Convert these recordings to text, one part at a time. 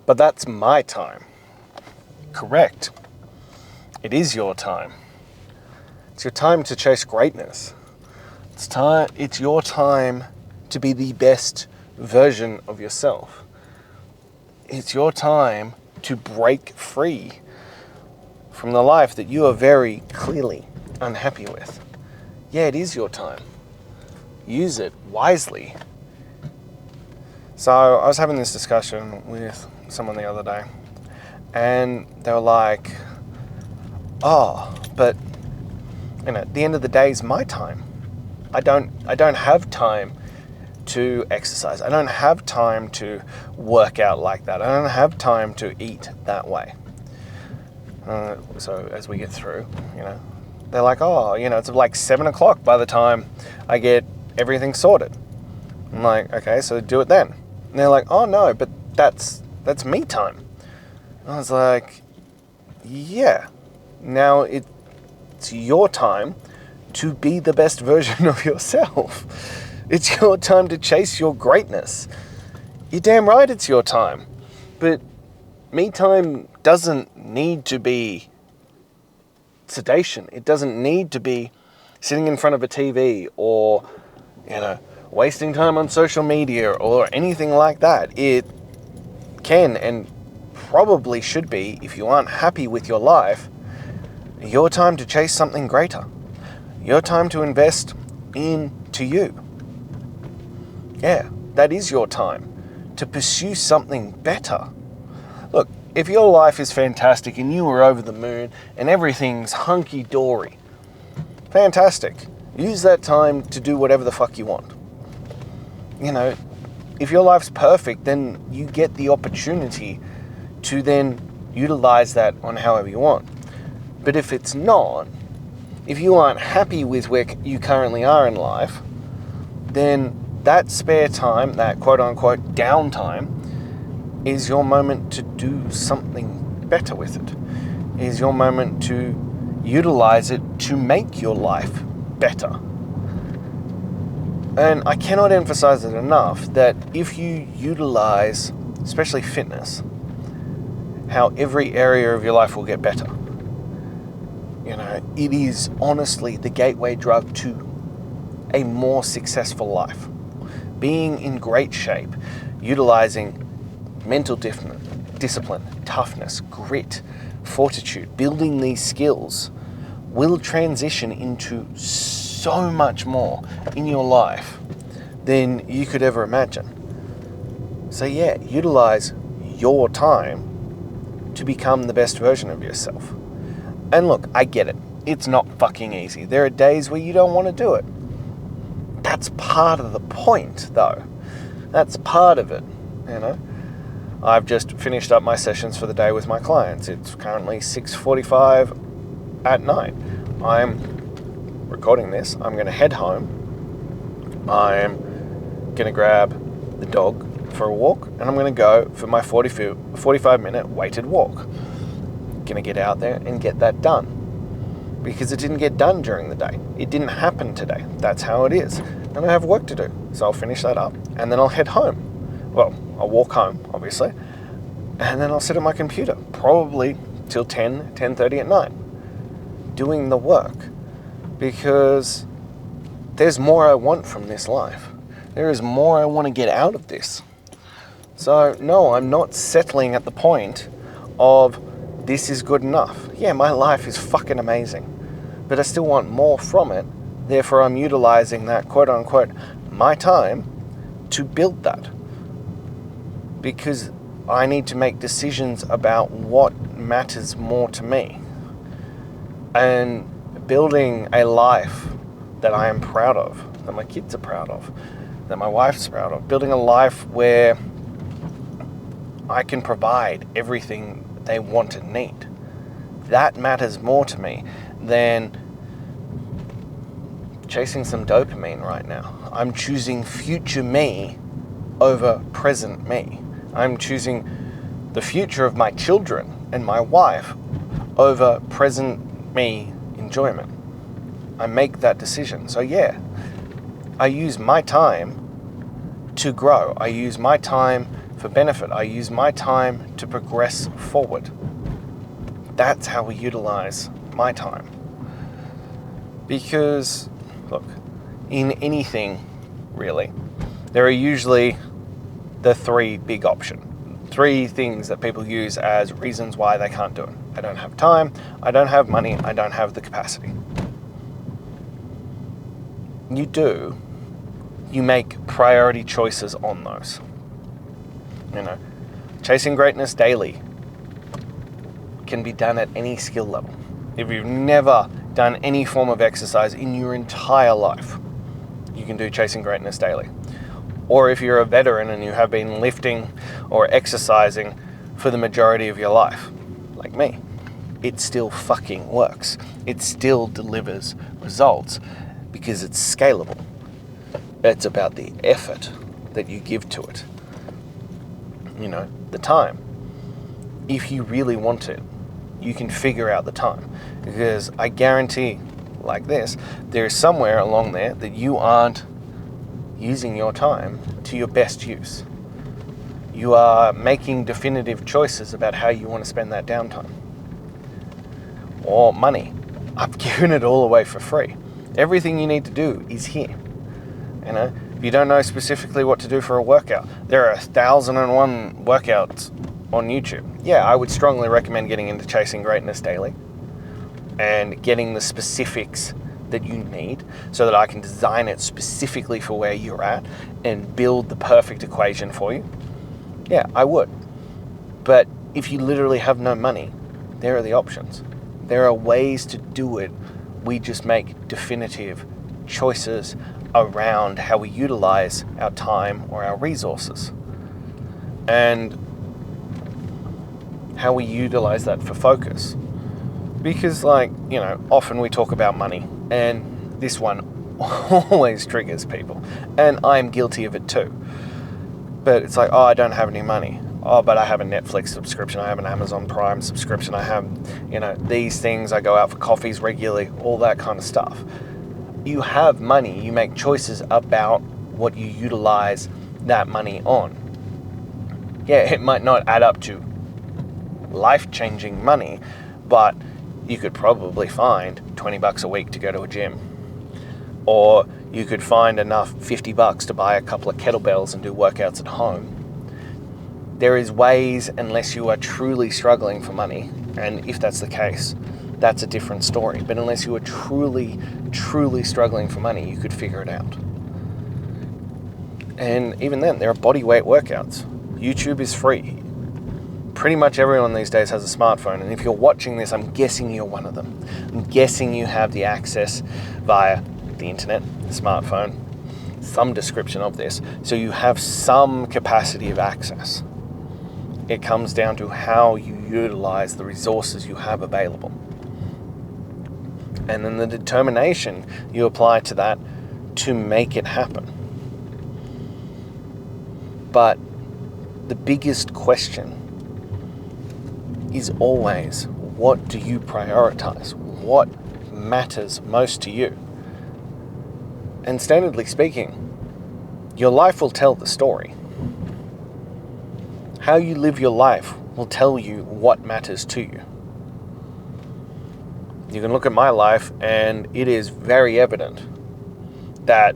But that's my time. Correct. It is your time. It's your time to chase greatness. It's your time to be the best version of yourself. It's your time to break free from the life that you are very clearly unhappy with. Yeah, it is your time. Use it wisely. So I was having this discussion with someone the other day, and they were like, oh, but at the end of the day is my time. I don't have time to exercise. I don't have time to work out like that. I don't have time to eat that way. So as we get through, they're like, oh, it's like 7 o'clock by the time I get everything sorted. I'm like, okay, so do it then. And they're like, oh no, but that's me time. I was like, yeah, now it's your time to be the best version of yourself. It's your time to chase your greatness. You're damn right it's your time. But me time doesn't need to be sedation. It doesn't need to be sitting in front of a TV or, wasting time on social media or anything like that. It can and probably should be, if you aren't happy with your life, your time to chase something greater. Your time to invest into you. Yeah, that is your time to pursue something better. Look, if your life is fantastic and you are over the moon and everything's hunky-dory, fantastic. Use that time to do whatever the fuck you want. If your life's perfect, then you get the opportunity to then utilize that on however you want. But if it's not, if you aren't happy with where you currently are in life, then that spare time, that quote-unquote downtime, is your moment to do something better with it. Is your moment to utilize it to make your life better. And I cannot emphasize it enough that if you utilize, especially fitness, how every area of your life will get better. It is honestly the gateway drug to a more successful life. Being in great shape, utilizing mental discipline, toughness, grit, fortitude, building these skills will transition into so much more in your life than you could ever imagine. So yeah, utilize your time to become the best version of yourself. And look, I get it. It's not fucking easy. There are days where you don't want to do it. That's part of the point, though. That's part of it, I've just finished up my sessions for the day with my clients. It's currently 6:45 at night. I'm recording this. I'm going to head home. I'm going to grab the dog for a walk, and I'm going to go for my 45-minute weighted walk. Going to get out there and get that done. Because it didn't get done during the day. It didn't happen today. That's how it is. And I have work to do. So I'll finish that up, and then I'll head home. Well, I'll walk home, obviously. And then I'll sit at my computer, probably till 10:30 at night, doing the work. Because there's more I want from this life. There is more I want to get out of this. So, no, I'm not settling at the point of this is good enough. Yeah, my life is fucking amazing. But I still want more from it. Therefore, I'm utilizing that quote-unquote my time to build that. Because I need to make decisions about what matters more to me. And building a life that I am proud of, that my kids are proud of, that my wife's proud of. Building a life where I can provide everything they want and need. That matters more to me than chasing some dopamine right now. I'm choosing future me over present me. I'm choosing the future of my children and my wife over present me enjoyment. I make that decision. So yeah, I use my time to grow. I use my time for benefit. I use my time to progress forward. That's how we utilize my time. Because, look, in anything, really, there are usually the three big options. 3 things that people use as reasons why they can't do it. I don't have time, I don't have money, I don't have the capacity. You do. You make priority choices on those. Chasing greatness daily can be done at any skill level. If you've never done any form of exercise in your entire life, you can do chasing greatness daily. Or if you're a veteran and you have been lifting or exercising for the majority of your life, like me, it still fucking works. It still delivers results because it's scalable. It's about the effort that you give to it. The time. If you really want it, you can figure out the time. Because I guarantee, like this, there's somewhere along there that you aren't using your time to your best use. You are making definitive choices about how you want to spend that downtime. Or money. I've given it all away for free. Everything you need to do is here. If you don't know specifically what to do for a workout, there are 1,001 workouts on YouTube. Yeah, I would strongly recommend getting into Chasing Greatness daily and getting the specifics that you need so that I can design it specifically for where you're at and build the perfect equation for you. Yeah, I would. But if you literally have no money, there are the options. There are ways to do it. We just make definitive choices around how we utilize our time or our resources and how we utilize that for focus. Because often we talk about money, and this one always triggers people, and I'm guilty of it too. But it's like, oh, I don't have any money. Oh, but I have a Netflix subscription, I have an Amazon Prime subscription, I have, these things, I go out for coffees regularly, all that kind of stuff. You have money, you make choices about what you utilize that money on. Yeah, it might not add up to life-changing money, but you could probably find $20 a week to go to a gym. Or you could find enough $50 to buy a couple of kettlebells and do workouts at home. There is ways, unless you are truly struggling for money, and if that's the case, that's a different story. But unless you are truly, truly struggling for money, you could figure it out. And even then, there are body weight workouts. YouTube is free. Pretty much everyone these days has a smartphone, and if you're watching this, I'm guessing you're one of them. I'm guessing you have the access via the internet, the smartphone, some description of this, so you have some capacity of access. It comes down to how you utilize the resources you have available. And then the determination you apply to that to make it happen. But the biggest question is always, what do you prioritize? What matters most to you? And standardly speaking, your life will tell the story. How you live your life will tell you what matters to you. You can look at my life and it is very evident that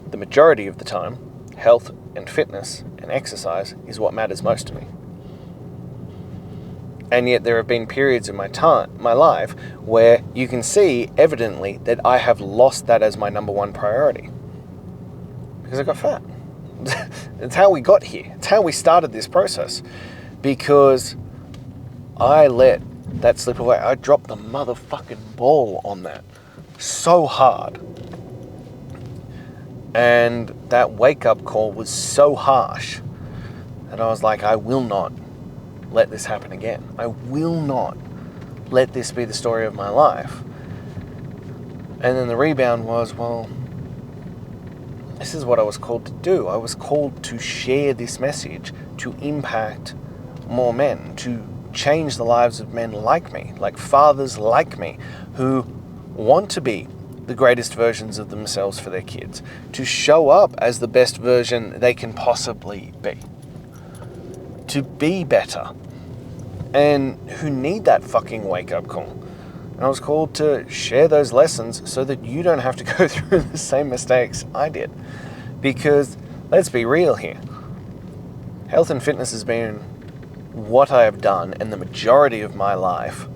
the majority of the time, health and fitness and exercise is what matters most to me. And yet there have been periods in my life where you can see evidently that I have lost that as my number one priority. Because I got fat. It's how we got here. It's how we started this process. Because I let that slip away. I dropped the motherfucking ball on that so hard. And that wake-up call was so harsh that I was like, I will not let this happen again. I will not let this be the story of my life. And then the rebound was, well, this is what I was called to do. I was called to share this message, to impact more men, to change the lives of men like me, like fathers like me, who want to be the greatest versions of themselves for their kids, to show up as the best version they can possibly be. to be better and who need that fucking wake-up call. And I was called to share those lessons so that you don't have to go through the same mistakes I did. Because, let's be real here, health and fitness has been what I have done and the majority of my life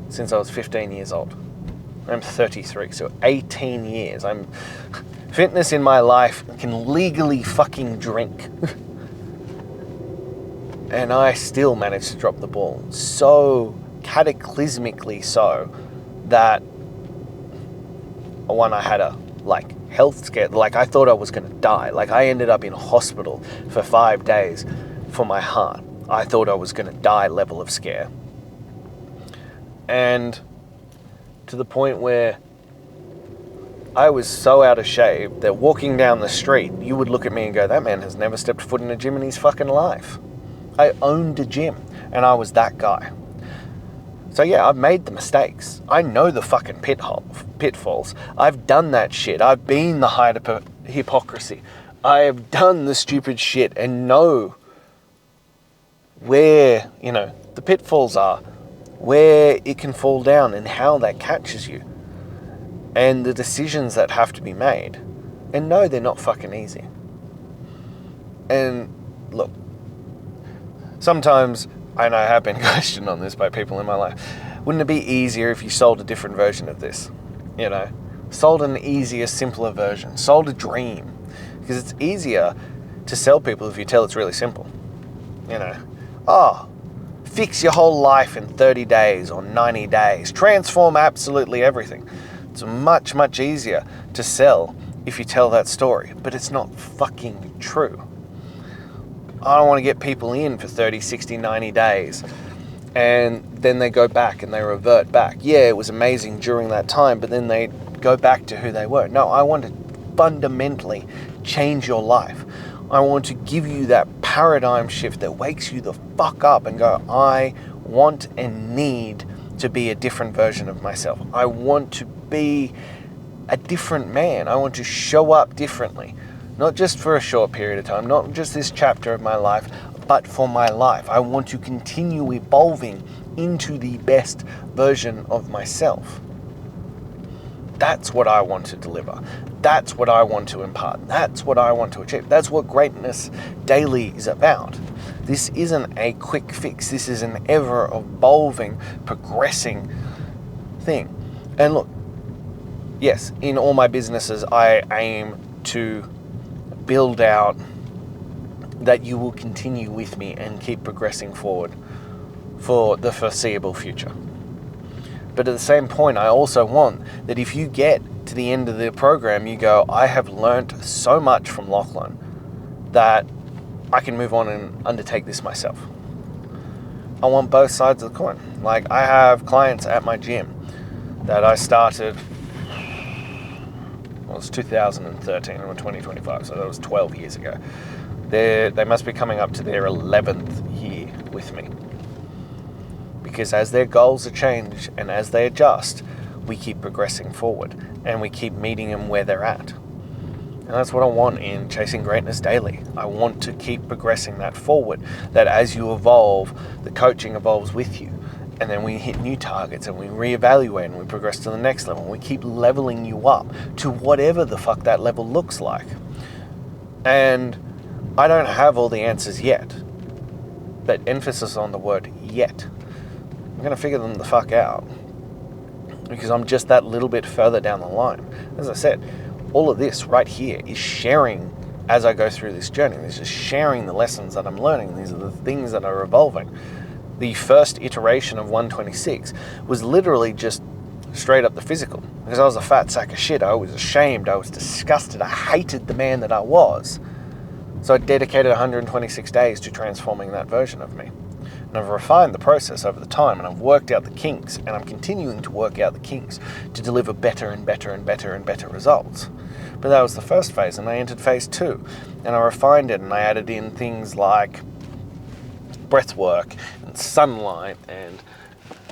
since I was 15 years old. I'm 33, so 18 years. Fitness in my life can legally fucking drink. And I still managed to drop the ball. So cataclysmically so that I had a health scare. I thought I was going to die. I ended up in a hospital for 5 days for my heart. I thought I was going to die level of scare. And to the point where I was so out of shape that walking down the street, you would look at me and go, that man has never stepped foot in a gym in his fucking life. I owned a gym, and I was that guy. So yeah, I've made the mistakes. I know the fucking pitfalls. I've done that shit. I've been the height of hypocrisy. I have done the stupid shit and know where, the pitfalls are, where it can fall down and how that catches you, and the decisions that have to be made. And no, they're not fucking easy. And look, sometimes, and I have been questioned on this by people in my life, wouldn't it be easier if you sold a different version of this? Sold an easier, simpler version, sold a dream. Because it's easier to sell people if you tell it's really simple. Fix your whole life in 30 days or 90 days. Transform absolutely everything. It's much, much easier to sell if you tell that story, but it's not fucking true. I don't want to get people in for 30, 60, 90 days and then they go back and they revert back. Yeah, it was amazing during that time, but then they go back to who they were. No, I want to fundamentally change your life. I want to give you that paradigm shift that wakes you the fuck up and go, I want and need to be a different version of myself. I want to be a different man. I want to show up differently. Not just for a short period of time, not just this chapter of my life, but for my life. I want to continue evolving into the best version of myself. That's what I want to deliver. That's what I want to impart. That's what I want to achieve. That's what Greatness Daily is about. This isn't a quick fix. This is an ever-evolving, progressing thing. And look, yes, in all my businesses, I aim to build out that you will continue with me and keep progressing forward for the foreseeable future. But at the same point, I also want that if you get to the end of the program, you go, I have learnt so much from Lachlan that I can move on and undertake this myself. I want both sides of the coin. I have clients at my gym that I started, well, it's 2013 or 2025, so that was 12 years ago. They must be coming up to their 11th year with me. Because as their goals are changed and as they adjust, we keep progressing forward and we keep meeting them where they're at. And that's what I want in Chasing Greatness Daily. I want to keep progressing that forward, that as you evolve, the coaching evolves with you. And then we hit new targets and we reevaluate and we progress to the next level. We keep leveling you up to whatever the fuck that level looks like. And I don't have all the answers yet, but emphasis on the word yet. I'm going to figure them the fuck out because I'm just that little bit further down the line. As I said, all of this right here is sharing as I go through this journey. This is sharing the lessons that I'm learning. These are the things that are evolving. The first iteration of 126 was literally just straight up the physical because I was a fat sack of shit. I was ashamed. I was disgusted. I hated the man that I was. So I dedicated 126 days to transforming that version of me. And I've refined the process over the time and I've worked out the kinks and I'm continuing to work out the kinks to deliver better and better and better and better results. But that was the first phase and I entered phase 2 and I refined it and I added in things like breath work and sunlight and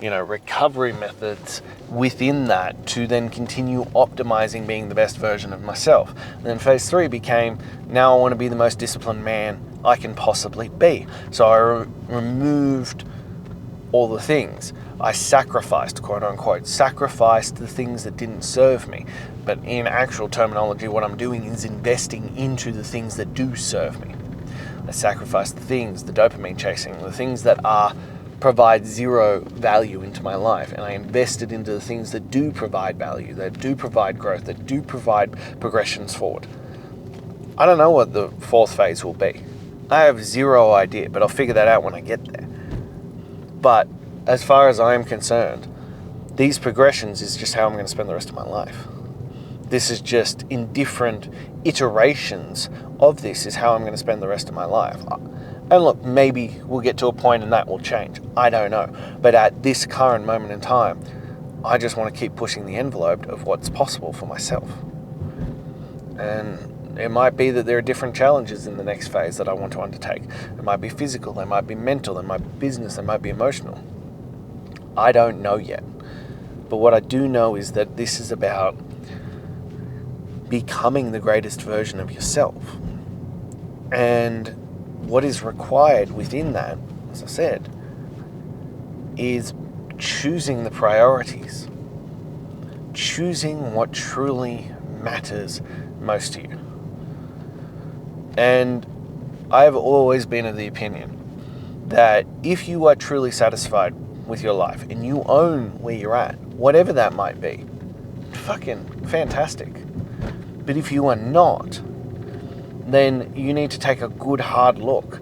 recovery methods within that to then continue optimizing being the best version of myself. And then phase 3 became, now I want to be the most disciplined man I can possibly be. So I removed all the things. I sacrificed, quote unquote, sacrificed the things that didn't serve me. But in actual terminology, what I'm doing is investing into the things that do serve me. I sacrificed the things, the dopamine chasing, the things that provide zero value into my life, and I invested into the things that do provide value, that do provide growth, that do provide progressions forward. I don't know what the fourth phase will be. I have zero idea, but I'll figure that out when I get there. But as far as I am concerned, these progressions is just how I'm going to spend the rest of my life. This is just in different iterations of this is how I'm going to spend the rest of my life. And look, maybe we'll get to a point and that will change. I don't know. But at this current moment in time, I just want to keep pushing the envelope of what's possible for myself. And it might be that there are different challenges in the next phase that I want to undertake. It might be physical, they might be mental, they might be business, they might be emotional. I don't know yet. But what I do know is that this is about becoming the greatest version of yourself. And what is required within that, as I said, is choosing the priorities. Choosing what truly matters most to you. And I've always been of the opinion that if you are truly satisfied with your life and you own where you're at, whatever that might be, fucking fantastic. But if you are not, then you need to take a good hard look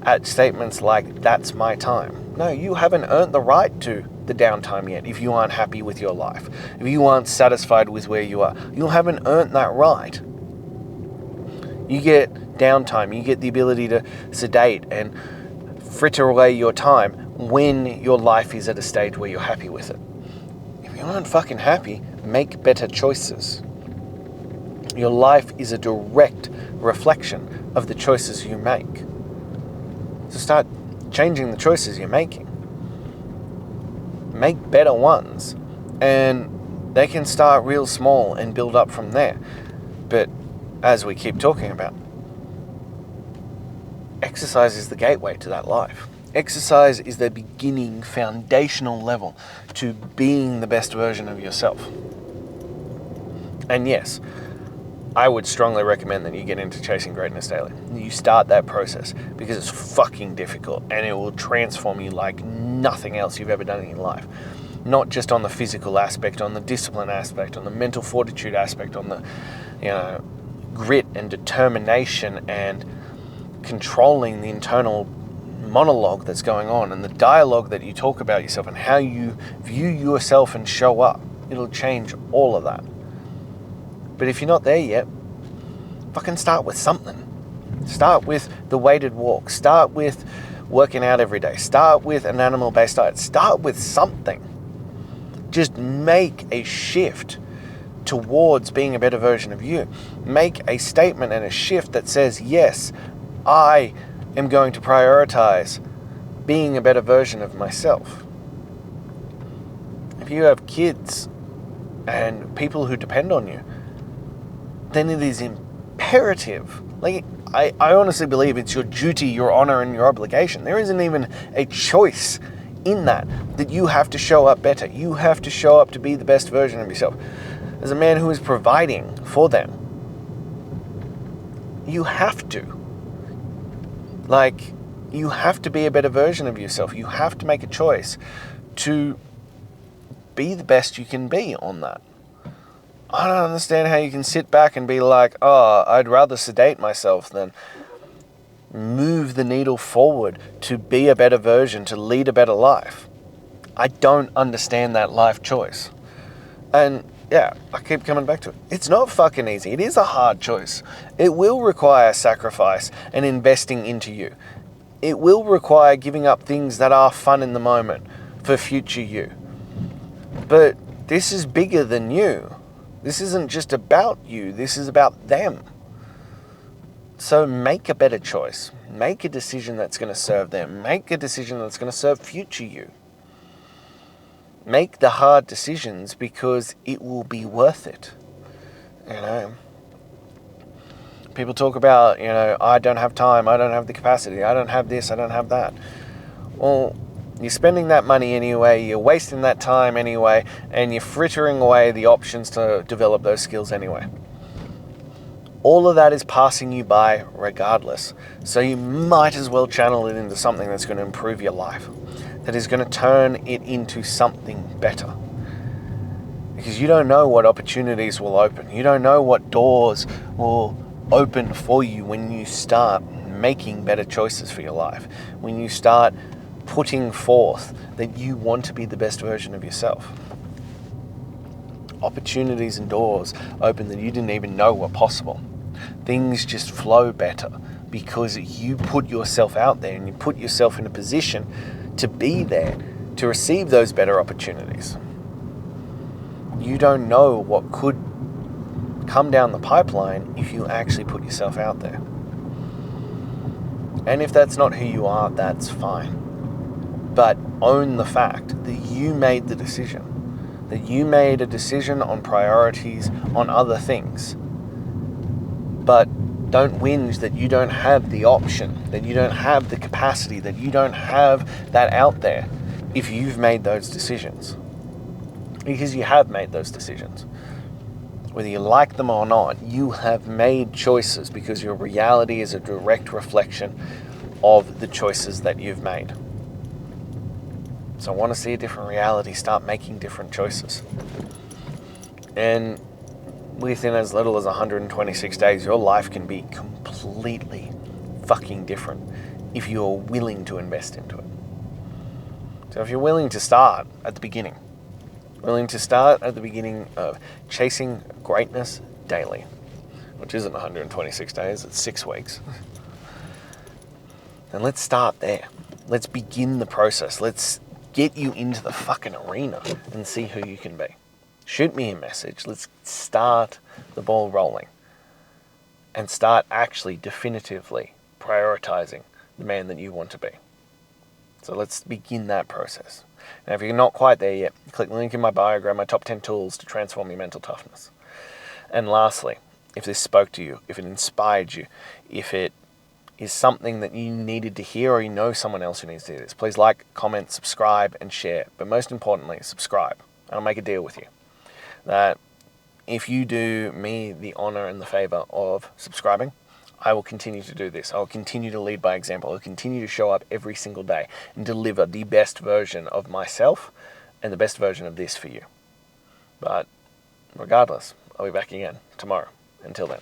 at statements like, that's my time. No, you haven't earned the right to the downtime yet if you aren't happy with your life. If you aren't satisfied with where you are, you haven't earned that right. You get downtime, you get the ability to sedate and fritter away your time when your life is at a stage where you're happy with it. If you aren't fucking happy, make better choices. Your life is a direct reflection of the choices you make. So start changing the choices you're making. Make better ones. And they can start real small and build up from there. But as we keep talking about, exercise is the gateway to that life. Exercise is the beginning, foundational level to being the best version of yourself. And yes, I would strongly recommend that you get into Chasing Greatness Daily. You start that process because it's fucking difficult and it will transform you like nothing else you've ever done in your life. Not just on the physical aspect, on the discipline aspect, on the mental fortitude aspect, on the, grit and determination and controlling the internal monologue that's going on and the dialogue that you talk about yourself and how you view yourself and show up. It'll change all of that. But if you're not there yet, fucking start with something. Start with the weighted walk. Start with working out every day. Start with an animal-based diet. Start with something. Just make a shift towards being a better version of you. Make a statement and a shift that says, yes, I am going to prioritize being a better version of myself. If you have kids and people who depend on you, then it is imperative. Like, I honestly believe it's your duty, your honor, and your obligation. There isn't even a choice in that you have to show up better. You have to show up to be the best version of yourself. As a man who is providing for them, you have to. Like, you have to be a better version of yourself. You have to make a choice to be the best you can be on that. I don't understand how you can sit back and be like, oh, I'd rather sedate myself than move the needle forward to be a better version, to lead a better life. I don't understand that life choice. And yeah, I keep coming back to it. It's not fucking easy. It is a hard choice. It will require sacrifice and investing into you. It will require giving up things that are fun in the moment for future you. But this is bigger than you. This isn't just about you. This is about them. So make a better choice. Make a decision that's going to serve them. Make a decision that's going to serve future you. Make the hard decisions because it will be worth it. People talk about, I don't have time, I don't have the capacity, I don't have this, I don't have that. Well, you're spending that money anyway, you're wasting that time anyway, and you're frittering away the options to develop those skills anyway. All of that is passing you by regardless. So you might as well channel it into something that's going to improve your life, that is going to turn it into something better. Because you don't know what opportunities will open. You don't know what doors will open for you when you start making better choices for your life. When you start putting forth that you want to be the best version of yourself. Opportunities and doors open that you didn't even know were possible. Things just flow better because you put yourself out there and you put yourself in a position to be there to receive those better opportunities. You don't know what could come down the pipeline if you actually put yourself out there. And if that's not who you are, that's fine. But own the fact that you made the decision, that you made a decision on priorities, on other things. But don't whinge that you don't have the option, that you don't have the capacity, that you don't have that out there if you've made those decisions. Because you have made those decisions. Whether you like them or not, you have made choices because your reality is a direct reflection of the choices that you've made. So I want to see a different reality, start making different choices. And within as little as 126 days, your life can be completely fucking different if you're willing to invest into it. So if you're willing to start at the beginning, of chasing greatness daily, which isn't 126 days, it's 6 weeks. And let's start there. Let's begin the process. Let's get you into the fucking arena and see who you can be. Shoot me a message. Let's start the ball rolling and start actually definitively prioritizing the man that you want to be. So let's begin that process. Now, if you're not quite there yet, click the link in my bio, grab my top 10 tools to transform your mental toughness. And lastly, if this spoke to you, if it inspired you, if it is something that you needed to hear or you know someone else who needs to hear this, please like, comment, subscribe, and share. But most importantly, subscribe. And I'll make a deal with you that if you do me the honor and the favor of subscribing, I will continue to do this. I will continue to lead by example. I will continue to show up every single day and deliver the best version of myself and the best version of this for you. But regardless, I'll be back again tomorrow. Until then.